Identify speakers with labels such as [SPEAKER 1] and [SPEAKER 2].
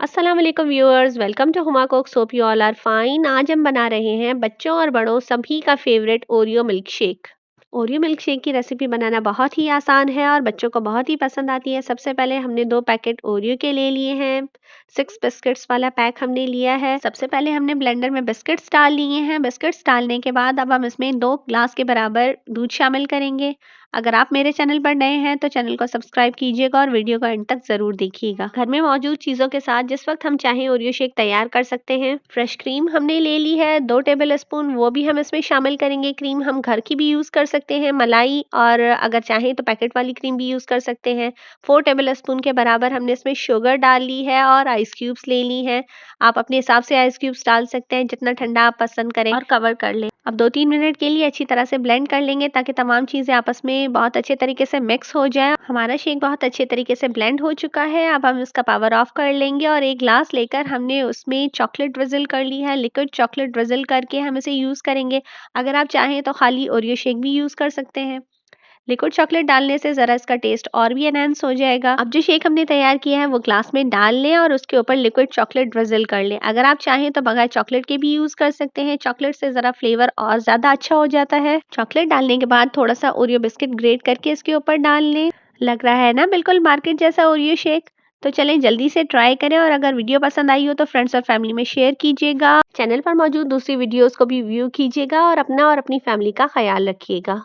[SPEAKER 1] अस्सलाम वालेकुम viewers, welcome to Huma cooks. Hope you all are fine. आज हम बना रहे हैं बच्चों और बड़ों सभी का favourite Oreo milk shake. Oreo milk shake की रेसिपी बनाना बहुत ही आसान है और बच्चों को बहुत ही पसंद आती है। सबसे पहले हमने 2 पैकेट ओरियो के ले लिए हैं। 6 बिस्किट्स वाला पैक हमने लिया है। सबसे पहले हमने ब्लेंडर में बिस्किट्स डाल लिए हैं। बिस्किट्स डालने के बाद अब हम इसमें 2 ग्लास के बराबर दूध शामिल करेंगे। अगर आप मेरे चैनल पर नए हैं तो चैनल को सब्सक्राइब कीजिएगा और वीडियो को एंड तक जरूर देखिएगा। घर में मौजूद चीजों के साथ जिस वक्त हम चाहें ओरियो शेक तैयार कर सकते हैं। फ्रेश क्रीम हमने ले ली है 2 टेबल स्पून, वो भी हम इसमें शामिल करेंगे। क्रीम हम घर की भी यूज कर सकते हैं, मलाई, और अगर चाहें तो पैकेट वाली क्रीम भी यूज कर सकते हैं। 4 टेबल स्पून के बराबर हमने इसमें शुगर डाल ली है और आइस क्यूब्स ले ली है। आप अपने हिसाब से आइस क्यूब्स डाल सकते हैं, जितना ठंडा आप पसंद करें, और कवर कर लें। अब 2-3 मिनट के लिए अच्छी तरह से ब्लेंड कर लेंगे ताकि तमाम चीज़ें आपस में बहुत अच्छे तरीके से मिक्स हो जाए। हमारा शेक बहुत अच्छे तरीके से ब्लेंड हो चुका है। अब हम इसका पावर ऑफ कर लेंगे और एक ग्लास लेकर हमने उसमें चॉकलेट ड्रिजल कर ली है। लिक्विड चॉकलेट ड्रिजल करके हम इसे यूज़ करेंगे। अगर आप चाहें तो खाली ओरियो शेक भी यूज़ कर सकते हैं। लिक्विड चॉकलेट डालने से ज़रा इसका टेस्ट और भी एनहांस हो जाएगा। अब जो शेक हमने तैयार किया है वो ग्लास में डाल लें और उसके ऊपर लिक्विड चॉकलेट ड्रिजल कर लें। अगर आप चाहें तो बगैर चॉकलेट के भी यूज़ कर सकते हैं। चॉकलेट से ज़रा फ्लेवर और ज़्यादा अच्छा हो जाता है। चॉकलेट डालने के बाद थोड़ा सा ओरियो बिस्किट ग्रेट करके इसके ऊपर डाल लें। लग रहा है ना बिल्कुल मार्केट जैसा ओरियो शेक। तो चलें जल्दी से ट्राई करें, और अगर वीडियो पसंद आई हो तो फ्रेंड्स और फैमिली में शेयर कीजिएगा। चैनल पर मौजूद दूसरी वीडियोस को भी व्यू कीजिएगा और अपना और अपनी फैमिली का ख्याल रखिएगा।